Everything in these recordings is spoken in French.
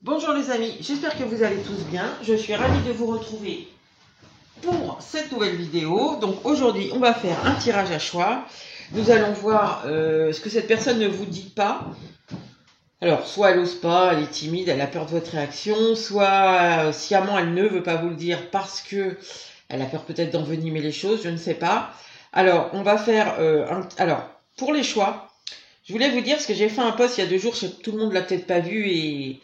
Bonjour les amis, j'espère que vous allez tous bien. Je suis ravie de vous retrouver pour cette nouvelle vidéo. Donc aujourd'hui, on va faire un tirage à choix. Nous allons voir ce que cette personne ne vous dit pas. Alors, soit elle n'ose pas, elle est timide, elle a peur de votre réaction, soit sciemment elle ne veut pas vous le dire parce que elle a peur peut-être d'envenimer les choses, je ne sais pas. Alors, on va faire alors, pour les choix, je voulais vous dire, parce que j'ai fait un post il y a 2 jours, tout le monde l'a peut-être pas vu, et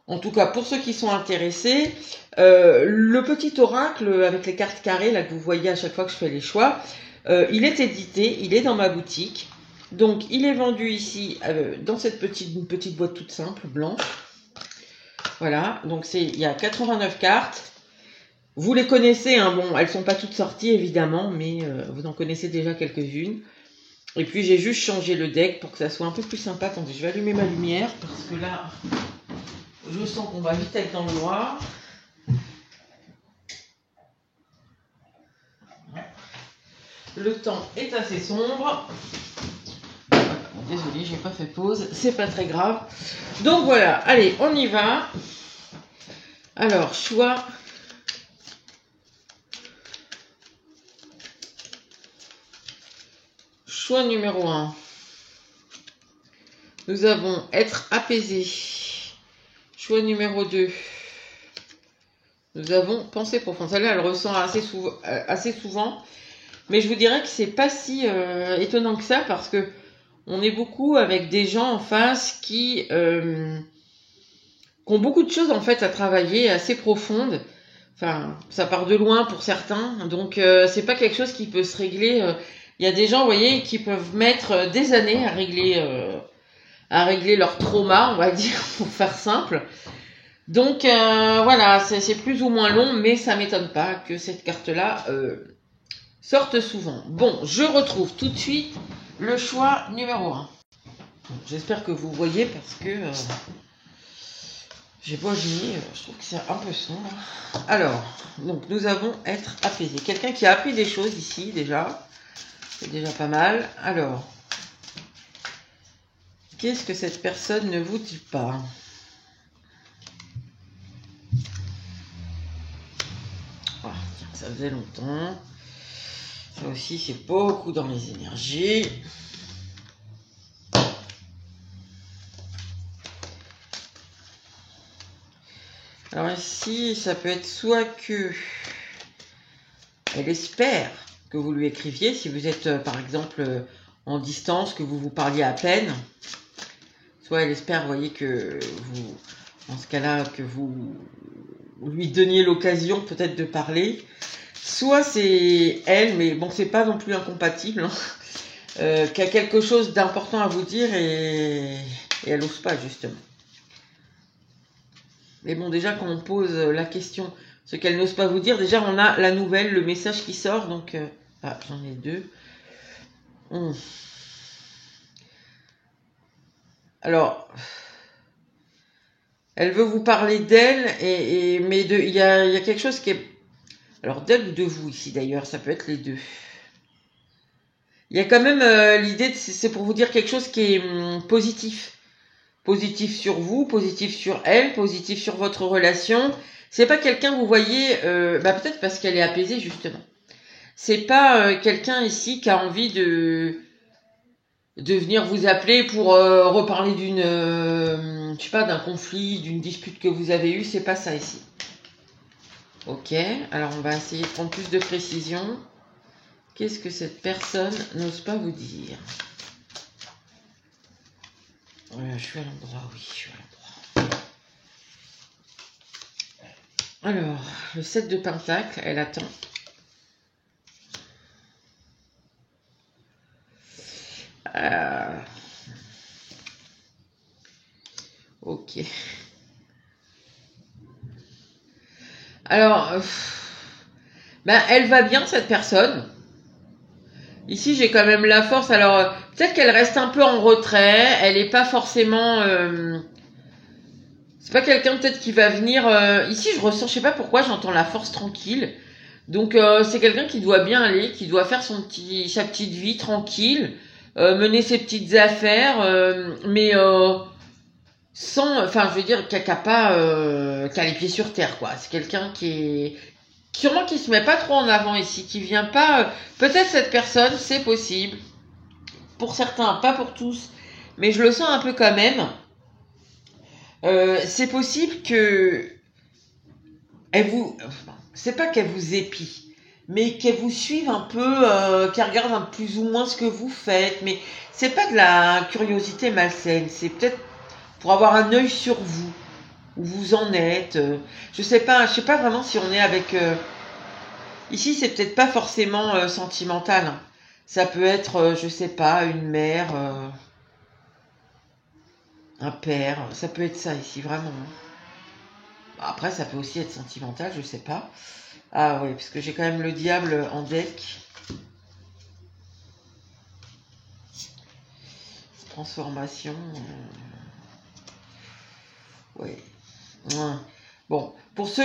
en tout cas pour ceux qui sont intéressés, le petit oracle avec les cartes carrées là que vous voyez à chaque fois que je fais les choix, il est édité, il est dans ma boutique. Donc il est vendu ici dans cette petite boîte toute simple, blanche. Voilà, donc il y a 89 cartes. Vous les connaissez, hein, bon, elles sont pas toutes sorties évidemment, mais vous en connaissez déjà quelques-unes. Et puis j'ai juste changé le deck pour que ça soit un peu plus sympa. Attendez, je vais allumer ma lumière parce que là, je sens qu'on va vite être dans le noir. Le temps est assez sombre. Désolée, j'ai pas fait pause, c'est pas très grave. Donc voilà, allez, on y va. Alors, choix. Choix numéro 1. Nous avons être apaisé. Choix numéro 2. Nous avons pensée profonde. Celle-là, elle ressort assez souvent. Mais je vous dirais que c'est pas si étonnant que ça parce que on est beaucoup avec des gens en face qui ont beaucoup de choses en fait à travailler, assez profondes. Enfin, ça part de loin pour certains, donc c'est pas quelque chose qui peut se régler. Il y a des gens, vous voyez, qui peuvent mettre des années à régler leur trauma, on va dire, pour faire simple. Donc voilà, c'est plus ou moins long, mais ça m'étonne pas que cette carte-là sorte souvent. Bon, je retrouve tout de suite le choix numéro 1. J'espère que vous voyez parce que j'ai beau gagner, je trouve que c'est un peu sombre. Alors, donc nous avons être apaisé. Quelqu'un qui a appris des choses ici déjà. C'est déjà pas mal. Alors, qu'est-ce que cette personne ne vous dit pas? Oh, tiens, ça faisait longtemps. Ça aussi, c'est beaucoup dans les énergies. Alors ici, ça peut être soit que elle espère que vous lui écriviez, si vous êtes par exemple en distance, que vous vous parliez à peine. Soit elle espère, vous voyez, que vous, en ce cas-là, que vous lui donniez l'occasion peut-être de parler. Soit c'est elle, mais bon, c'est pas non plus incompatible, hein, qui a quelque chose d'important à vous dire et elle n'ose pas, justement. Mais bon, déjà, quand on pose la question, ce qu'elle n'ose pas vous dire, déjà, on a la nouvelle, le message qui sort, donc... ah, j'en ai 2. Alors... Elle veut vous parler d'elle, mais il y a quelque chose qui est... Alors, d'elle ou de vous, ici, d'ailleurs, ça peut être les deux. Il y a quand même l'idée, c'est pour vous dire quelque chose qui est positif. Positif sur vous, positif sur elle, positif sur votre relation. C'est pas quelqu'un, vous voyez, peut-être parce qu'elle est apaisée, justement. C'est pas quelqu'un ici qui a envie de venir vous appeler pour reparler d'une, je sais pas, d'un conflit, d'une dispute que vous avez eue. C'est pas ça ici. Ok, alors on va essayer de prendre plus de précision. Qu'est-ce que cette personne n'ose pas vous dire? Je suis à l'endroit, oui, je suis à l'endroit. Alors, le 7 de Pentacle, elle attend. Ok. Alors, elle va bien, cette personne. Ici, j'ai quand même la force. Alors, peut-être qu'elle reste un peu en retrait. Elle n'est pas forcément... c'est pas quelqu'un peut-être qui va venir... ici, je ressens, je sais pas pourquoi, j'entends la force tranquille. Donc, c'est quelqu'un qui doit bien aller, qui doit faire sa petite vie tranquille, mener ses petites affaires. Mais sans, enfin, je veux dire, qui a pas, qui a les pieds sur terre, quoi. C'est quelqu'un qui est, sûrement qui se met pas trop en avant ici, qui vient pas, peut-être cette personne, c'est possible. Pour certains, pas pour tous, mais je le sens un peu quand même. C'est possible que elle vous, c'est pas qu'elle vous épie, mais qu'elle vous suive un peu, qu'elle regarde un plus ou moins ce que vous faites. Mais c'est pas de la curiosité malsaine, c'est peut-être pour avoir un œil sur vous, où vous en êtes. Je sais pas vraiment si on est avec. Ici, c'est peut-être pas forcément sentimental, hein. Ça peut être, je sais pas, une mère, un père. Ça peut être ça ici, vraiment, hein. Après, ça peut aussi être sentimental, je sais pas. Ah oui, parce que j'ai quand même le diable en deck. Transformation. Oui. Ouais. Bon, pour ceux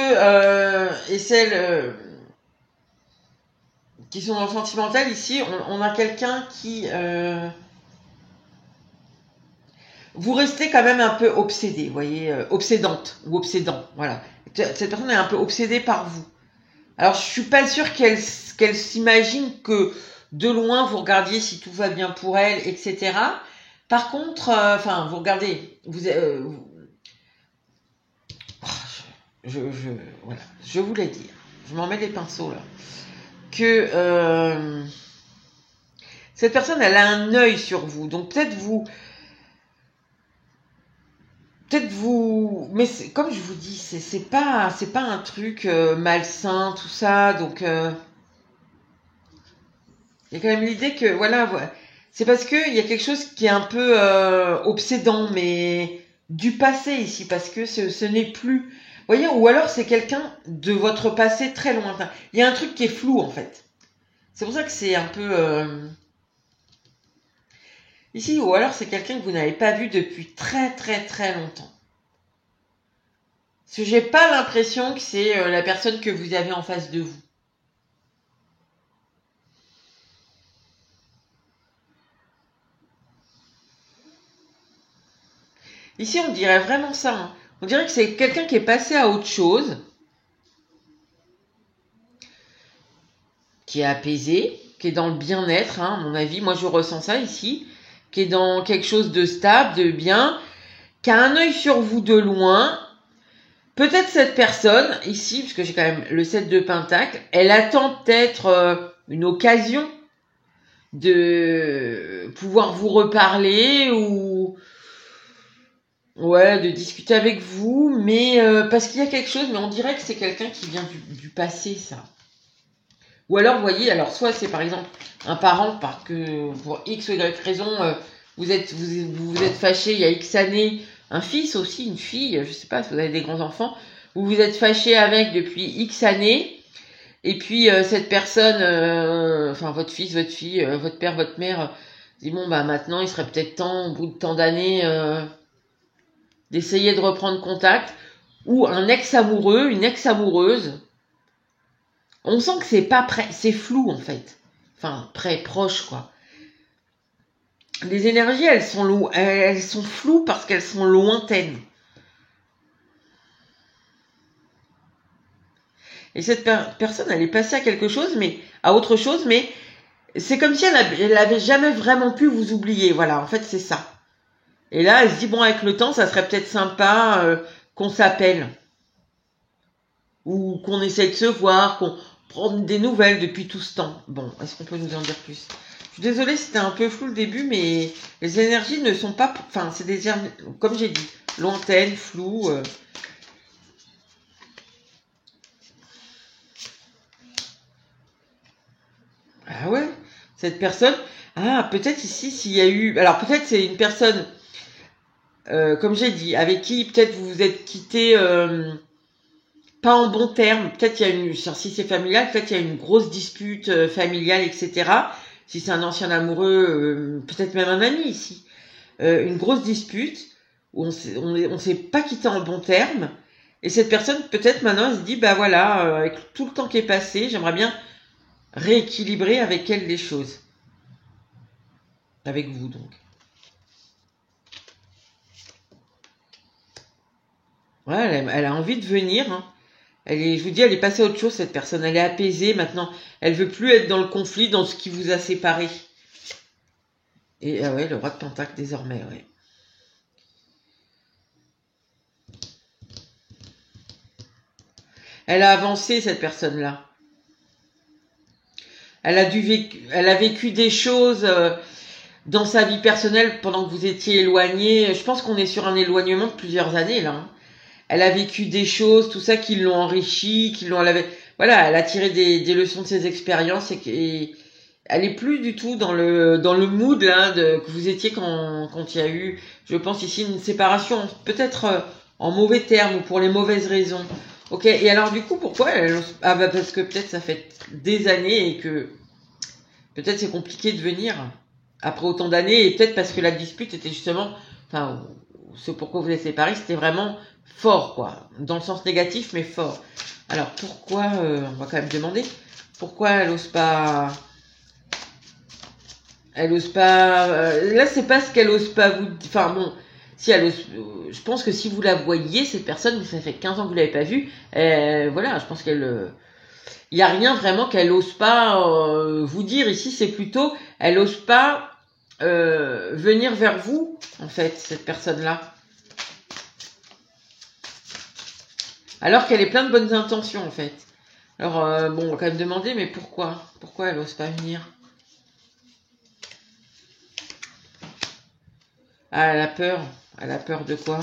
et celles qui sont dans le sentimental, ici, on a quelqu'un qui... vous restez quand même un peu obsédé, vous voyez, obsédante ou obsédant, voilà. Cette personne est un peu obsédée par vous. Alors, je suis pas sûre qu'elle s'imagine que de loin vous regardiez si tout va bien pour elle, etc. Par contre, enfin, vous regardez, voilà, je voulais dire, je m'en mets les pinceaux là, que cette personne, elle a un œil sur vous, donc peut-être vous, mais comme je vous dis, c'est pas un truc malsain, tout ça, donc il y a quand même l'idée que voilà, c'est parce que il y a quelque chose qui est un peu obsédant, mais du passé ici, parce que ce n'est plus, vous voyez, ou alors c'est quelqu'un de votre passé très lointain. Il y a un truc qui est flou en fait. C'est pour ça que c'est un peu ici, ou alors c'est quelqu'un que vous n'avez pas vu depuis très très très longtemps. Parce que j'ai pas l'impression que c'est la personne que vous avez en face de vous. Ici, on dirait vraiment ça, hein. On dirait que c'est quelqu'un qui est passé à autre chose, qui est apaisé, qui est dans le bien-être, hein, à mon avis. Moi, je ressens ça ici, qui est dans quelque chose de stable, de bien, qui a un œil sur vous de loin. Peut-être cette personne, ici, parce que j'ai quand même le 7 de Pentacle, elle attend peut-être une occasion de pouvoir vous reparler ou ouais, de discuter avec vous, mais parce qu'il y a quelque chose, mais on dirait que c'est quelqu'un qui vient du passé, ça. Ou alors, vous voyez, alors soit c'est par exemple un parent parce que pour X ou Y raison, vous êtes fâché il y a X années, un fils aussi, une fille, je sais pas si vous avez des grands enfants, vous vous êtes fâché avec depuis X années, et puis cette personne, enfin votre fils, votre fille, votre père, votre mère, dit bon bah maintenant il serait peut-être temps, au bout de tant d'années, d'essayer de reprendre contact, ou un ex-amoureux, une ex-amoureuse. On sent que c'est pas prêt, c'est flou en fait. Enfin, près, proche quoi. Les énergies, elles sont floues parce qu'elles sont lointaines. Et cette personne, elle est passée à quelque chose, mais à autre chose, mais c'est comme si elle avait jamais vraiment pu vous oublier. Voilà, en fait, c'est ça. Et là, elle se dit bon, avec le temps, ça serait peut-être sympa qu'on s'appelle ou qu'on essaie de se voir, qu'on prenne des nouvelles depuis tout ce temps. Bon, est-ce qu'on peut nous en dire plus? Je suis désolée, c'était un peu flou le début, mais les énergies ne sont pas... Enfin, c'est des énergies, comme j'ai dit, lointaines, floues. Ah ouais, cette personne... Ah, peut-être ici, s'il y a eu... Alors, peut-être c'est une personne, comme j'ai dit, avec qui peut-être vous vous êtes quitté... pas en bon terme, peut-être il y a une, si c'est familial, peut-être il y a une grosse dispute familiale, etc. Si c'est un ancien amoureux, peut-être même un ami ici, une grosse dispute où on s'est pas quitté en bon terme, et cette personne peut-être maintenant elle se dit bah voilà, avec tout le temps qui est passé, j'aimerais bien rééquilibrer avec elle les choses, avec vous donc. Ouais, elle a envie de venir. Hein. Je vous dis, elle est passée à autre chose, cette personne. Elle est apaisée maintenant. Elle veut plus être dans le conflit, dans ce qui vous a séparé. Et ah ouais, le roi de Pentacle désormais, ouais. Elle a avancé, cette personne-là. Elle a vécu des choses dans sa vie personnelle pendant que vous étiez éloignés. Je pense qu'on est sur un éloignement de plusieurs années, là. Hein. Elle a vécu des choses, tout ça, qui l'ont enrichie, voilà, elle a tiré des leçons de ses expériences et elle est plus du tout dans le mood là que vous étiez quand il y a eu, je pense ici, une séparation, peut-être en mauvais termes ou pour les mauvaises raisons. Ok, et alors du coup, pourquoi ah bah parce que peut-être ça fait des années et que peut-être c'est compliqué de venir après autant d'années, et peut-être parce que la dispute était justement, enfin, ce pourquoi vous êtes séparés, c'était vraiment fort, quoi, dans le sens négatif, mais fort. Alors pourquoi, on va quand même demander, pourquoi elle ose pas, là c'est pas ce qu'elle ose pas vous, enfin bon, si elle ose, je pense que si vous la voyez, cette personne, ça fait 15 ans que vous l'avez pas vue, voilà, je pense qu'elle, il y a rien vraiment qu'elle ose pas vous dire ici, c'est plutôt, elle ose pas venir vers vous, en fait, cette personne-là. Alors qu'elle est pleine de bonnes intentions, en fait. Alors, bon, on va quand même demander, mais pourquoi? Pourquoi elle n'ose pas venir? Ah, elle a peur. Elle a peur de quoi?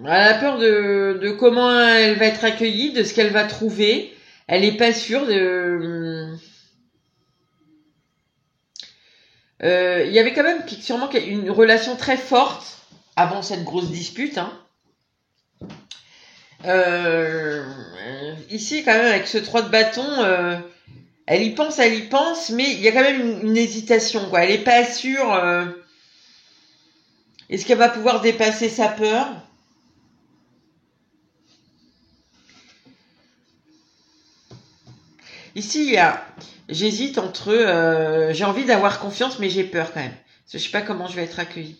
Elle a peur de comment elle va être accueillie, de ce qu'elle va trouver. Elle n'est pas sûre de... Il y avait quand même sûrement une relation très forte avant cette grosse dispute. Hein. Ici, quand même, avec ce 3 de bâton, elle y pense, mais il y a quand même une hésitation. Quoi. Elle n'est pas sûre. Est-ce qu'elle va pouvoir dépasser sa peur? Ici, il y a... J'hésite entre... j'ai envie d'avoir confiance, mais j'ai peur quand même. Parce que je ne sais pas comment je vais être accueillie.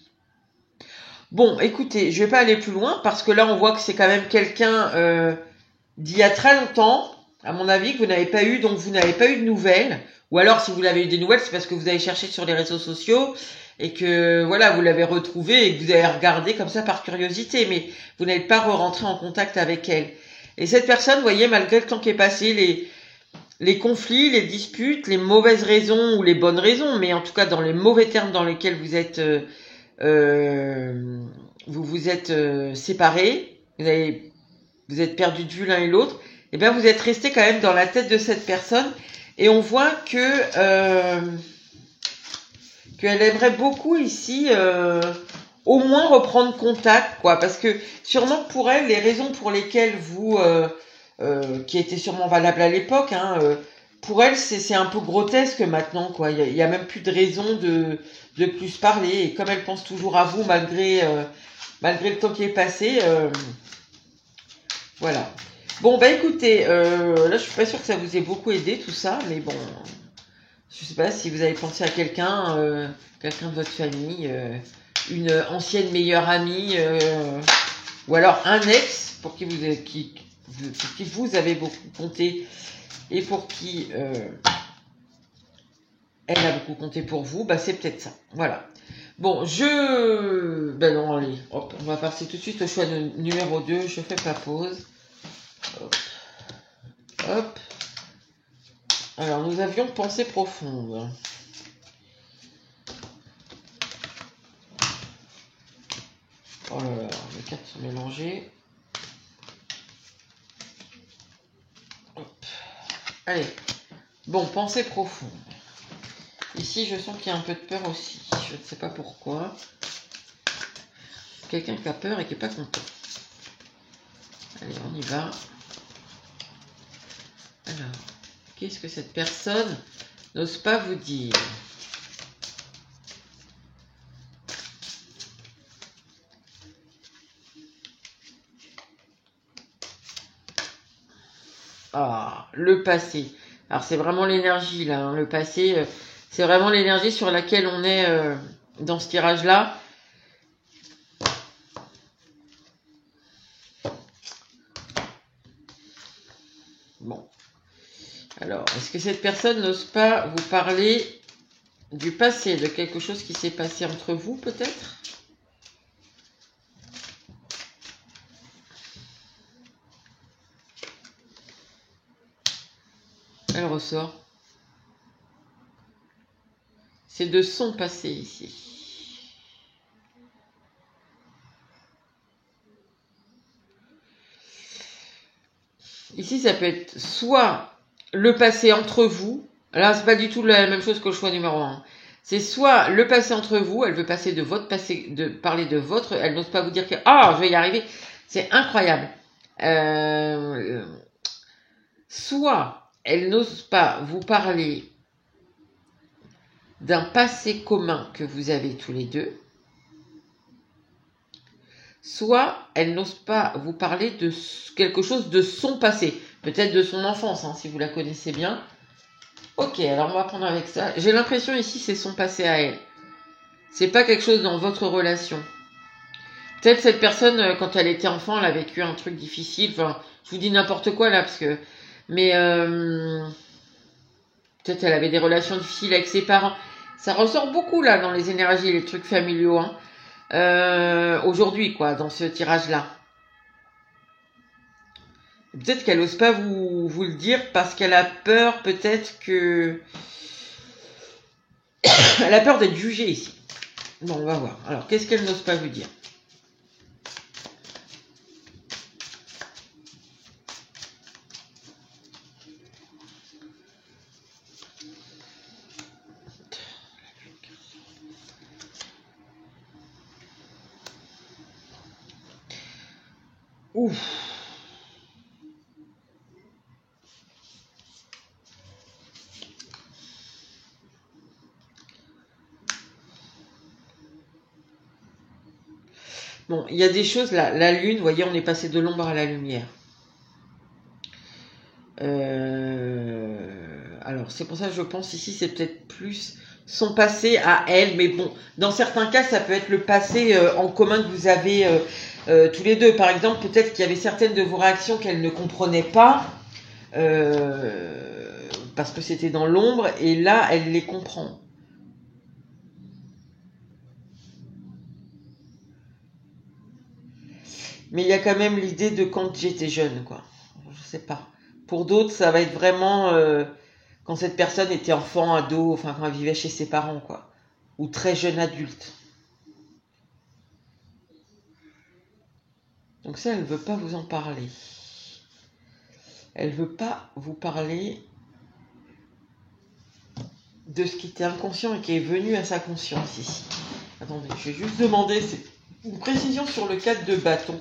Bon, écoutez, je vais pas aller plus loin, parce que là, on voit que c'est quand même quelqu'un d'il y a très longtemps, à mon avis, que vous n'avez pas eu, donc vous n'avez pas eu de nouvelles. Ou alors, si vous l'avez eu des nouvelles, c'est parce que vous avez cherché sur les réseaux sociaux et que, voilà, vous l'avez retrouvé et que vous avez regardé comme ça par curiosité, mais vous n'êtes pas re-rentré en contact avec elle. Et cette personne, vous voyez, malgré le temps qui est passé, les conflits, les disputes, les mauvaises raisons ou les bonnes raisons, mais en tout cas dans les mauvais termes dans lesquels vous êtes vous êtes séparés, vous êtes perdus de vue l'un et l'autre, et bien vous êtes restés quand même dans la tête de cette personne, et on voit que qu'elle aimerait beaucoup ici au moins reprendre contact, quoi, parce que sûrement pour elle, les raisons pour lesquelles vous qui étaient sûrement valables à l'époque, hein, pour elle c'est un peu grotesque maintenant, quoi. Il y a même plus de raison de plus parler, et comme elle pense toujours à vous malgré le temps qui est passé, voilà. Bon bah écoutez, là je suis pas sûre que ça vous ait beaucoup aidé tout ça, mais bon, je sais pas si vous avez pensé à quelqu'un, quelqu'un de votre famille, une ancienne meilleure amie, ou alors un ex pour qui vous avez beaucoup compté et pour qui elle a beaucoup compté pour vous, bah c'est peut-être ça. Voilà. Bon, ben non, allez, hop, on va passer tout de suite au choix numéro 2. Je fais pas pause. Hop. Hop. Alors, nous avions pensée profonde. Oh là là, les cartes sont mélangées. Hop. Allez. Bon, pensée profonde. Ici, je sens qu'il y a un peu de peur aussi. Je ne sais pas pourquoi. Quelqu'un qui a peur et qui n'est pas content. Allez, on y va. Alors, qu'est-ce que cette personne n'ose pas vous dire? Ah, le passé. Alors c'est vraiment l'énergie là, hein, le passé, c'est vraiment l'énergie sur laquelle on est dans ce tirage-là. Bon. Alors, est-ce que cette personne n'ose pas vous parler du passé, de quelque chose qui s'est passé entre vous peut-être? Elle ressort. C'est de son passé ici. Ici, ça peut être soit le passé entre vous. Là, c'est pas du tout la même chose que le choix numéro 1. C'est soit le passé entre vous, elle veut passer de votre passé, parler de votre, elle n'ose pas vous dire que je vais y arriver. C'est incroyable. Soit elle n'ose pas vous parler d'un passé commun que vous avez tous les deux, soit elle n'ose pas vous parler de quelque chose de son passé, peut-être de son enfance, hein, si vous la connaissez bien. Ok, alors on va prendre avec ça. J'ai l'impression ici c'est son passé à elle. C'est pas quelque chose dans votre relation. Peut-être cette personne, quand elle était enfant, elle a vécu un truc difficile. Enfin, je vous dis n'importe quoi là, parce que... Mais peut-être elle avait des relations difficiles avec ses parents. Ça ressort beaucoup là dans les énergies, les trucs familiaux. Hein. Aujourd'hui, quoi, dans ce tirage-là. Peut-être qu'elle n'ose pas vous le dire parce qu'elle a peur, peut-être que... Elle a peur d'être jugée ici. Bon, on va voir. Alors, qu'est-ce qu'elle n'ose pas vous dire? Ouf. Bon, il y a des choses, là, la lune, vous voyez, on est passé de l'ombre à la lumière. Alors, c'est pour ça que je pense ici, c'est peut-être plus son passé à elle, mais bon, dans certains cas, ça peut être le passé en commun que vous avez tous les deux. Par exemple, peut-être qu'il y avait certaines de vos réactions qu'elle ne comprenait pas, parce que c'était dans l'ombre, et là, elle les comprend. Mais il y a quand même l'idée de quand j'étais jeune, quoi. Je sais pas. Pour d'autres, ça va être vraiment quand cette personne était enfant, ado, enfin quand elle vivait chez ses parents, quoi. Ou très jeune adulte. Donc ça, elle ne veut pas vous en parler. Elle ne veut pas vous parler de ce qui était inconscient et qui est venu à sa conscience ici. Attendez, je vais juste demander une précision sur le 4 de bâton.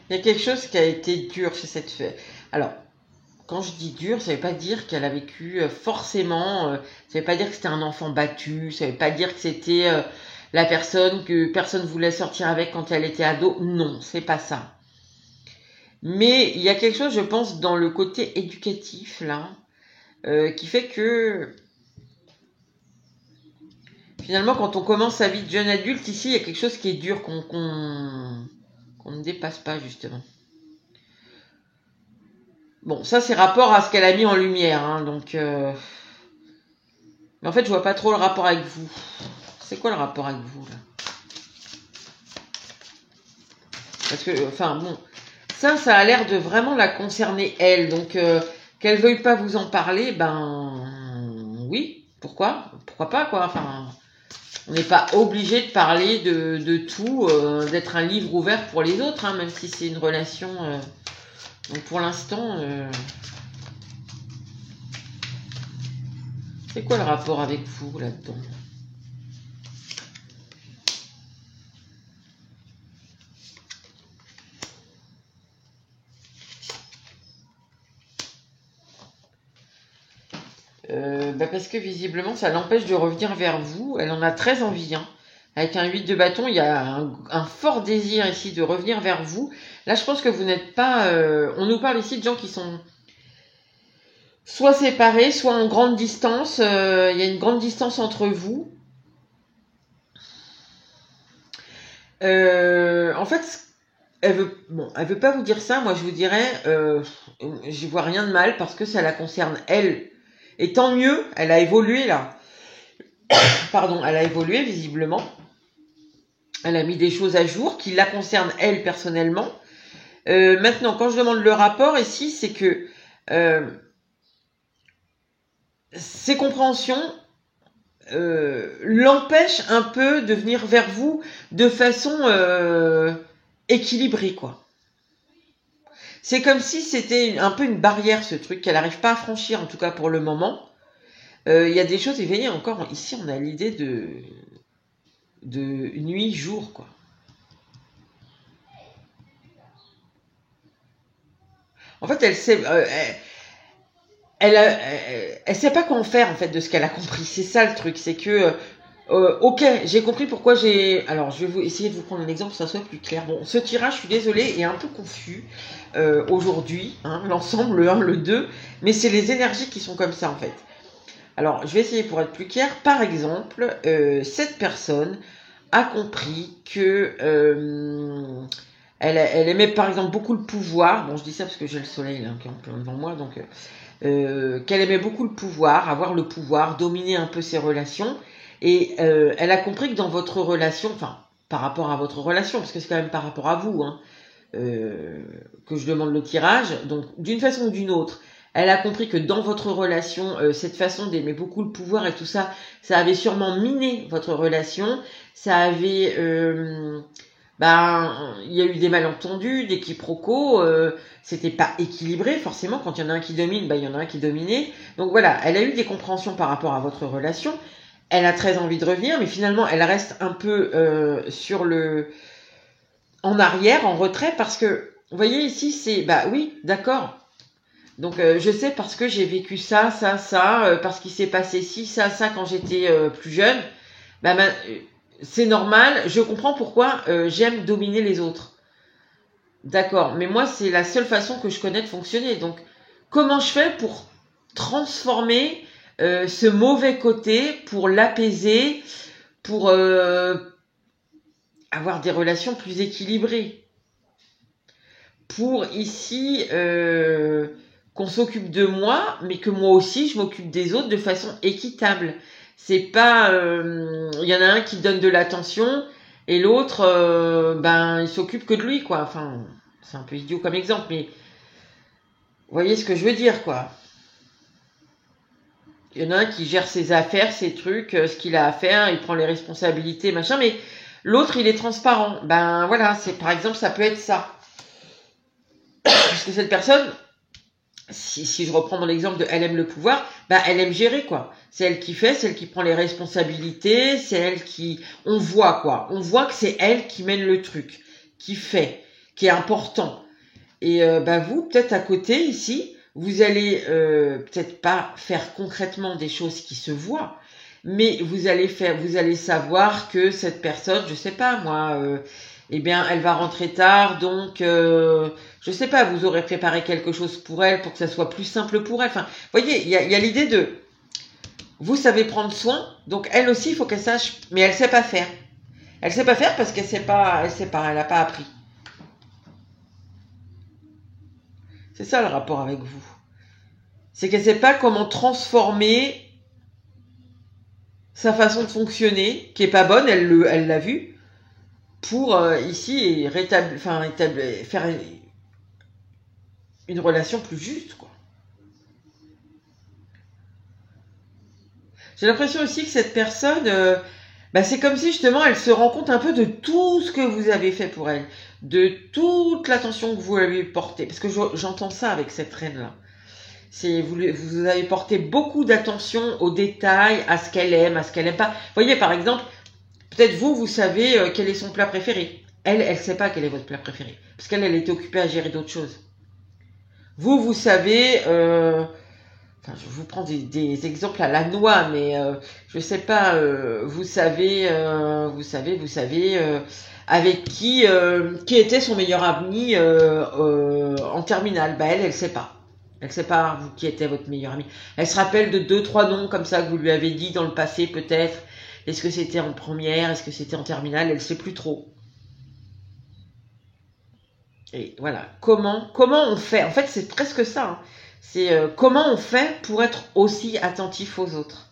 Il y a quelque chose qui a été dur chez cette fille. Alors, quand je dis dur, ça ne veut pas dire qu'elle a vécu forcément, ça ne veut pas dire que c'était un enfant battu, ça ne veut pas dire que c'était la personne que personne voulait sortir avec quand elle était ado. Non, c'est pas ça. Mais il y a quelque chose, je pense, dans le côté éducatif, là, qui fait que finalement, quand on commence sa vie de jeune adulte, ici, il y a quelque chose qui est dur, qu'on ne dépasse pas, justement. Bon, ça, c'est rapport à ce qu'elle a mis en lumière, hein, donc... Mais en fait, je vois pas trop le rapport avec vous. C'est quoi le rapport avec vous, là? Parce que, enfin, bon... Ça a l'air de vraiment la concerner, elle. Donc, qu'elle veuille pas vous en parler, ben... Oui, pourquoi? Pourquoi pas, quoi? Enfin... On n'est pas obligé de parler de tout, d'être un livre ouvert pour les autres, hein, même si c'est une relation... Donc, pour l'instant... C'est quoi le rapport avec vous, là-dedans? Parce que visiblement, ça l'empêche de revenir vers vous. Elle en a très envie, hein. Avec un 8 de bâton, il y a un fort désir ici de revenir vers vous. Là, je pense que vous n'êtes pas... on nous parle ici de gens qui sont soit séparés, soit en grande distance. Il y a une grande distance entre vous. En fait, elle veut pas vous dire ça. Moi, je vous dirais, j'y vois rien de mal parce que ça la concerne elle. Et tant mieux, elle a évolué là. Pardon, elle a évolué visiblement. Elle a mis des choses à jour qui la concernent elle personnellement. Maintenant, quand je demande le rapport ici, c'est que ces compréhensions l'empêchent un peu de venir vers vous de façon équilibrée, quoi. C'est comme si c'était un peu une barrière, ce truc, qu'elle n'arrive pas à franchir, en tout cas pour le moment. Il y a des choses, et vous voyez, encore ici, on a l'idée de nuit-jour, quoi. En fait, elle sait... elle sait pas comment faire en fait de ce qu'elle a compris. C'est ça le truc, c'est que ok, j'ai compris pourquoi j'ai. Alors, je vais essayer de vous prendre un exemple pour que ça soit plus clair. Bon, ce tirage, je suis désolée, est un peu confus aujourd'hui, hein, l'ensemble, le 1, le 2, mais c'est les énergies qui sont comme ça en fait. Alors, je vais essayer pour être plus clair. Par exemple, cette personne a compris que elle aimait par exemple beaucoup le pouvoir. Bon, je dis ça parce que j'ai le soleil là, qui est en plein devant moi, donc qu'elle aimait beaucoup le pouvoir, avoir le pouvoir, dominer un peu ses relations. Et elle a compris que dans votre relation, enfin, par rapport à votre relation, parce que c'est quand même par rapport à vous, hein, que je demande le tirage, donc d'une façon ou d'une autre, elle a compris que dans votre relation, cette façon d'aimer beaucoup le pouvoir et tout ça, ça avait sûrement miné votre relation, ça avait... il y a eu des malentendus, des quiproquos, c'était pas équilibré forcément, quand il y en a un qui domine, il y en a un qui dominait. Donc voilà, elle a eu des compréhensions par rapport à votre relation, elle a très envie de revenir, mais finalement elle reste un peu en arrière, en retrait, parce que, vous voyez ici, c'est, oui, d'accord, donc je sais parce que j'ai vécu ça, parce qu'il s'est passé ci, ça quand j'étais plus jeune, c'est normal, je comprends pourquoi j'aime dominer les autres. D'accord, mais moi c'est la seule façon que je connais de fonctionner. Donc comment je fais pour transformer ce mauvais côté, pour l'apaiser, pour avoir des relations plus équilibrées, pour ici qu'on s'occupe de moi, mais que moi aussi je m'occupe des autres de façon équitable. C'est pas, il y en a un qui donne de l'attention et l'autre, il s'occupe que de lui, quoi. Enfin, c'est un peu idiot comme exemple, mais vous voyez ce que je veux dire, quoi. Il y en a un qui gère ses affaires, ses trucs, ce qu'il a à faire, il prend les responsabilités, machin, mais l'autre, il est transparent. Voilà, c'est par exemple, ça peut être ça. Parce que cette personne, si je reprends mon exemple de elle aime le pouvoir, elle aime gérer, quoi. C'est elle qui fait, c'est elle qui prend les responsabilités, c'est elle qui... On voit, quoi. On voit que c'est elle qui mène le truc, qui fait, qui est important. Et vous, peut-être à côté, ici, vous allez peut-être pas faire concrètement des choses qui se voient, mais vous allez savoir que cette personne, je sais pas moi, elle va rentrer tard, donc je sais pas, vous aurez préparé quelque chose pour elle pour que ça soit plus simple pour elle. Enfin, vous voyez, il y a l'idée de vous savez prendre soin, donc elle aussi, il faut qu'elle sache, mais elle sait pas faire. Elle sait pas faire parce qu'elle elle a pas appris. C'est ça le rapport avec vous. C'est qu'elle sait pas comment transformer sa façon de fonctionner, qui est pas bonne, elle l'a vu, pour ici faire une relation plus juste, quoi. J'ai l'impression aussi que cette personne, c'est comme si justement elle se rend compte un peu de tout ce que vous avez fait pour elle, de toute l'attention que vous lui avez portée, parce que j'entends ça avec cette reine-là. Vous avez porté beaucoup d'attention aux détails, à ce qu'elle aime, à ce qu'elle n'aime pas. Vous voyez, par exemple, peut-être vous savez quel est son plat préféré. Elle sait pas quel est votre plat préféré, parce qu'elle était occupée à gérer d'autres choses. Vous savez... enfin, je vous prends des exemples à la noix, mais je sais pas, vous savez, avec qui était son meilleur ami en terminale. Bah elle sait pas. Elle sait pas vous qui était votre meilleur ami. Elle se rappelle de 2-3 noms comme ça que vous lui avez dit dans le passé peut-être. Est-ce que c'était en première, est-ce que c'était en terminale, elle sait plus trop. Et voilà, comment on fait? En fait, c'est presque ça. Hein. C'est comment on fait pour être aussi attentif aux autres.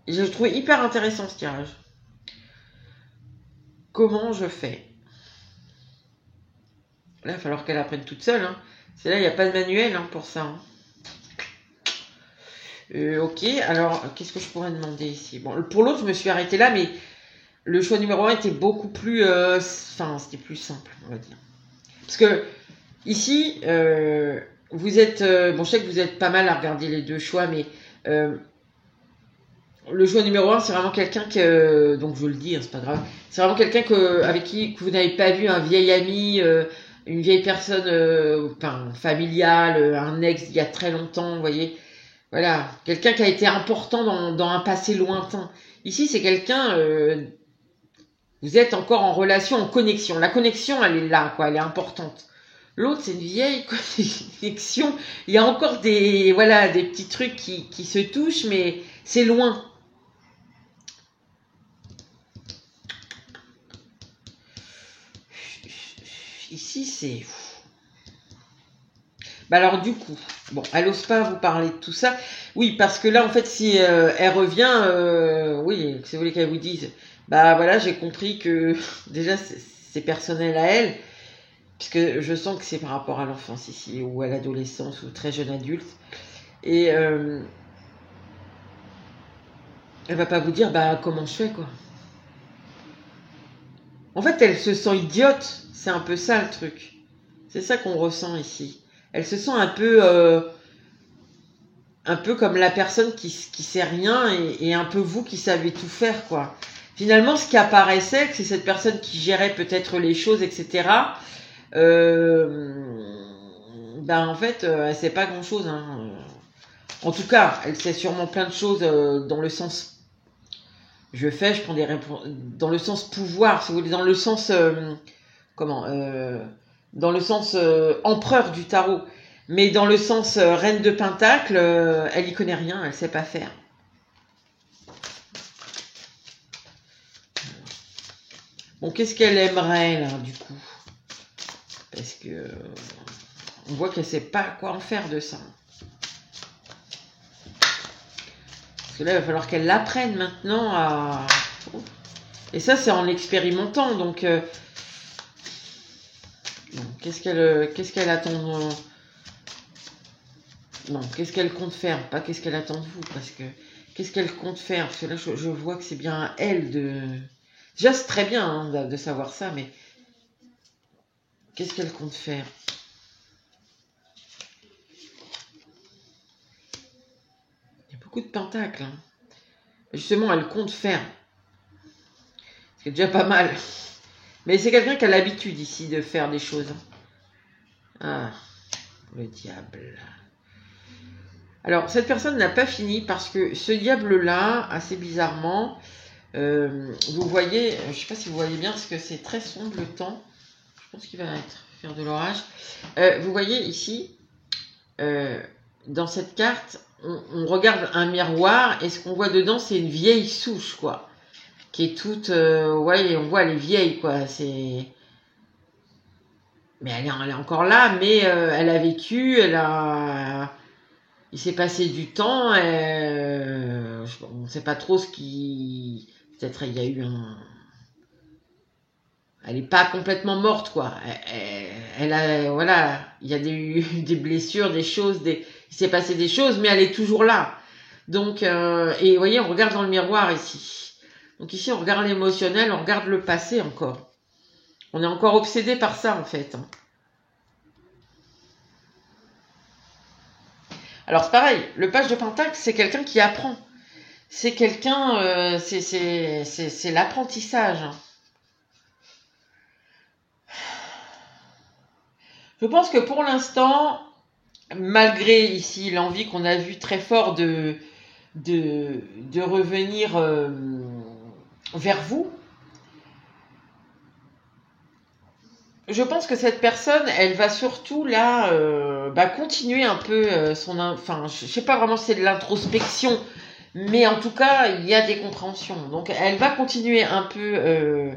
Et je trouve hyper intéressant ce tirage. Comment je fais? Là, il va falloir qu'elle apprenne toute seule. Hein. C'est là, il n'y a pas de manuel hein, pour ça. Hein. Ok, alors, qu'est-ce que je pourrais demander ici? Bon, pour l'autre, je me suis arrêtée là, mais le choix numéro 1 était beaucoup plus... Enfin, c'était plus simple, on va dire. Parce que, ici, vous êtes... bon, je sais que vous êtes pas mal à regarder les deux choix, mais... le choix numéro 1, c'est vraiment quelqu'un que... donc, je le dis, hein, c'est pas grave. C'est vraiment quelqu'un avec qui que vous n'avez pas vu, un vieil ami... une vieille personne, enfin, familiale, un ex d'il y a très longtemps, vous voyez. Voilà, quelqu'un qui a été important dans un passé lointain. Ici, c'est quelqu'un, vous êtes encore en relation, en connexion. La connexion, elle est là, quoi, elle est importante. L'autre, c'est une vieille connexion. Il y a encore des, voilà, des petits trucs qui se touchent, mais c'est loin. Ici, c'est... Bah alors du coup, bon, elle n'ose pas vous parler de tout ça. Oui, parce que là, en fait, si elle revient, oui, si vous voulez qu'elle vous dise, bah voilà, j'ai compris que déjà, c'est personnel à elle, puisque je sens que c'est par rapport à l'enfance ici, ou à l'adolescence, ou très jeune adulte. Et elle va pas vous dire, bah comment je fais, quoi. En fait, elle se sent idiote, c'est un peu ça le truc. C'est ça qu'on ressent ici. Elle se sent un peu comme la personne qui sait rien et un peu vous qui savez tout faire, quoi. Finalement, ce qui apparaissait, c'est cette personne qui gérait peut-être les choses, etc. Ben en fait, elle sait pas grand-chose. Hein. En tout cas, elle sait sûrement plein de choses dans le sens... je prends des réponses... dans le sens pouvoir, si vous voulez, dans le sens... comment dans le sens empereur du tarot. Mais dans le sens reine de pentacle, elle y connaît rien, elle sait pas faire. Bon, qu'est-ce qu'elle aimerait là, du coup? Parce que on voit qu'elle sait pas quoi en faire de ça. Parce que là, il va falloir qu'elle l'apprenne maintenant à... Et ça, c'est en expérimentant. Donc, qu'est-ce qu'elle attend? Non, qu'est-ce qu'elle compte faire? Pas qu'est-ce qu'elle attend de vous, parce que qu'est-ce qu'elle compte faire? Parce que là, je vois que c'est bien à elle de... Déjà, c'est très bien hein, de savoir ça, mais qu'est-ce qu'elle compte faire? Il y a beaucoup de pentacles. Hein. Justement, elle compte faire. C'est déjà pas mal. Mais c'est quelqu'un qui a l'habitude ici de faire des choses. Ah, le diable. Alors, cette personne n'a pas fini parce que ce diable-là, assez bizarrement, vous voyez, je ne sais pas si vous voyez bien parce que c'est très sombre le temps. Je pense qu'il va faire de l'orage. Vous voyez ici, dans cette carte, on regarde un miroir et ce qu'on voit dedans, c'est une vieille souche, quoi. Qui est toute... ouais, on voit, elle est vieille, quoi. C'est... Mais elle est encore là, mais elle a vécu, il s'est passé du temps, on ne sait pas trop ce qui... Peut-être il y a eu un... Elle n'est pas complètement morte, quoi. Elle a... Voilà, il y a des blessures, des choses, il s'est passé des choses, mais elle est toujours là. Donc, et vous voyez, on regarde dans le miroir ici. Donc ici, on regarde l'émotionnel, on regarde le passé encore. On est encore obsédé par ça, en fait. Hein. Alors c'est pareil, le page de pentacle, c'est quelqu'un qui apprend. C'est quelqu'un, c'est l'apprentissage. Je pense que pour l'instant, malgré ici l'envie qu'on a vue très fort de revenir vers vous, je pense que cette personne, elle va surtout là continuer un peu enfin, je sais pas vraiment si c'est de l'introspection, mais en tout cas, il y a des compréhensions. Donc, elle va continuer un peu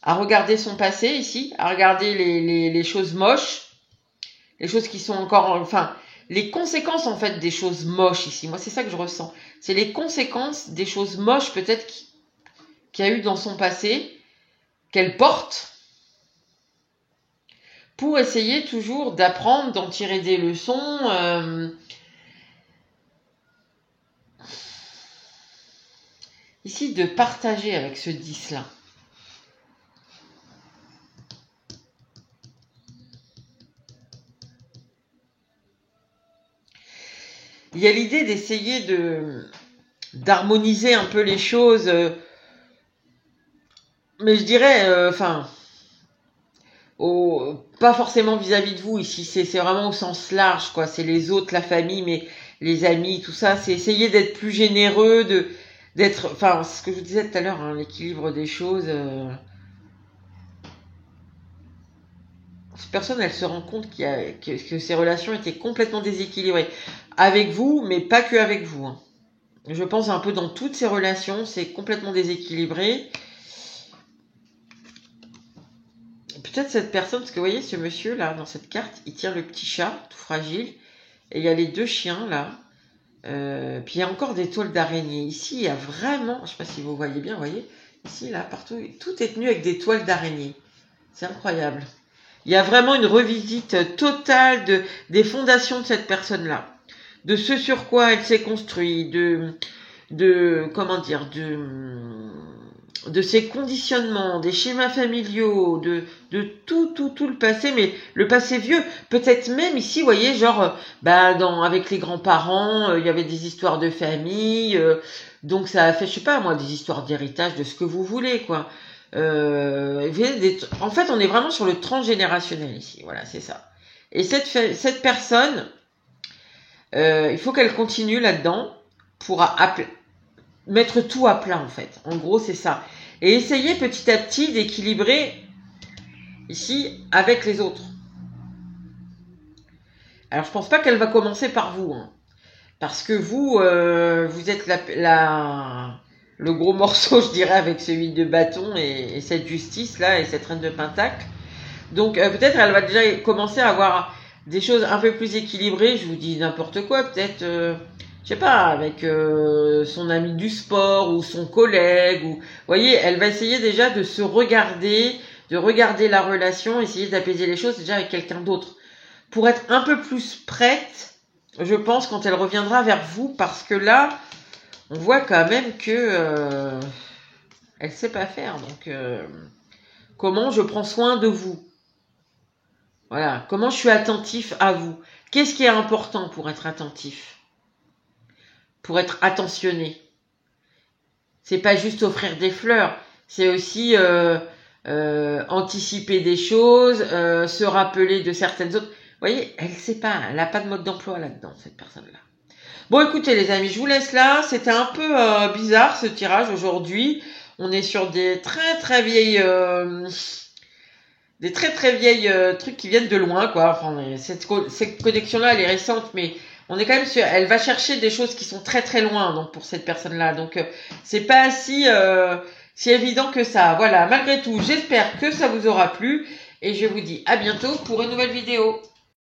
à regarder son passé ici, à regarder les choses moches, les choses qui sont encore, enfin, les conséquences en fait des choses moches ici. Moi, c'est ça que je ressens. C'est les conséquences des choses moches peut-être qu'il y a eu dans son passé, qu'elle porte, pour essayer toujours d'apprendre, d'en tirer des leçons. Ici, de partager avec ce 10-là. Il y a l'idée d'essayer d'harmoniser un peu les choses, mais je dirais, pas forcément vis-à-vis de vous ici, c'est vraiment au sens large, quoi. C'est les autres, la famille, mais les amis, tout ça, c'est essayer d'être plus généreux, d'être, enfin, ce que je vous disais tout à l'heure, hein, l'équilibre des choses. Cette personne, elle se rend compte que ses relations étaient complètement déséquilibrées avec vous, mais pas que avec vous. Hein. Je pense un peu dans toutes ces relations, c'est complètement déséquilibré. Peut-être cette personne, parce que vous voyez ce monsieur là, dans cette carte, il tire le petit chat, tout fragile, et il y a les deux chiens là, puis il y a encore des toiles d'araignée. Ici, il y a vraiment, je ne sais pas si vous voyez bien, vous voyez, ici, là, partout, tout est tenu avec des toiles d'araignée. C'est incroyable. Il y a vraiment une revisite totale des fondations de cette personne-là, de ce sur quoi elle s'est construite, comment dire, de ses conditionnements, des schémas familiaux, de tout le passé, mais le passé vieux, peut-être même ici, vous voyez, genre, avec les grands-parents, il y avait des histoires de famille, donc ça a fait, je sais pas moi, des histoires d'héritage, de ce que vous voulez, quoi. En fait, on est vraiment sur le transgénérationnel ici, voilà, c'est ça. Et cette personne, il faut qu'elle continue là-dedans pour mettre tout à plat, en fait. En gros, c'est ça. Et essayer petit à petit d'équilibrer ici avec les autres. Alors, je pense pas qu'elle va commencer par vous, hein, parce que vous, vous êtes le gros morceau, je dirais, avec ce 8 de bâton et cette justice-là et cette reine de pentacle. Donc, peut-être elle va déjà commencer à avoir des choses un peu plus équilibrées. Je vous dis n'importe quoi, peut-être, je sais pas, avec son ami du sport ou son collègue. Vous voyez, elle va essayer déjà de se regarder, de regarder la relation, essayer d'apaiser les choses déjà avec quelqu'un d'autre. Pour être un peu plus prête, je pense, quand elle reviendra vers vous, parce que là, on voit quand même que elle sait pas faire. Donc, comment je prends soin de vous? Voilà. Comment je suis attentif à vous? Qu'est-ce qui est important pour être attentif? Pour être attentionné? C'est pas juste offrir des fleurs. C'est aussi anticiper des choses, se rappeler de certaines autres. Vous voyez, elle sait pas. Elle n'a pas de mode d'emploi là-dedans, cette personne-là. Bon, écoutez les amis, je vous laisse là. C'était un peu bizarre ce tirage aujourd'hui. On est sur des très vieilles, trucs qui viennent de loin, quoi. Enfin, cette connexion-là, elle est récente, mais on est quand même sur. Elle va chercher des choses qui sont très loin, donc pour cette personne-là. Donc c'est pas si évident que ça. Voilà. Malgré tout, j'espère que ça vous aura plu et je vous dis à bientôt pour une nouvelle vidéo.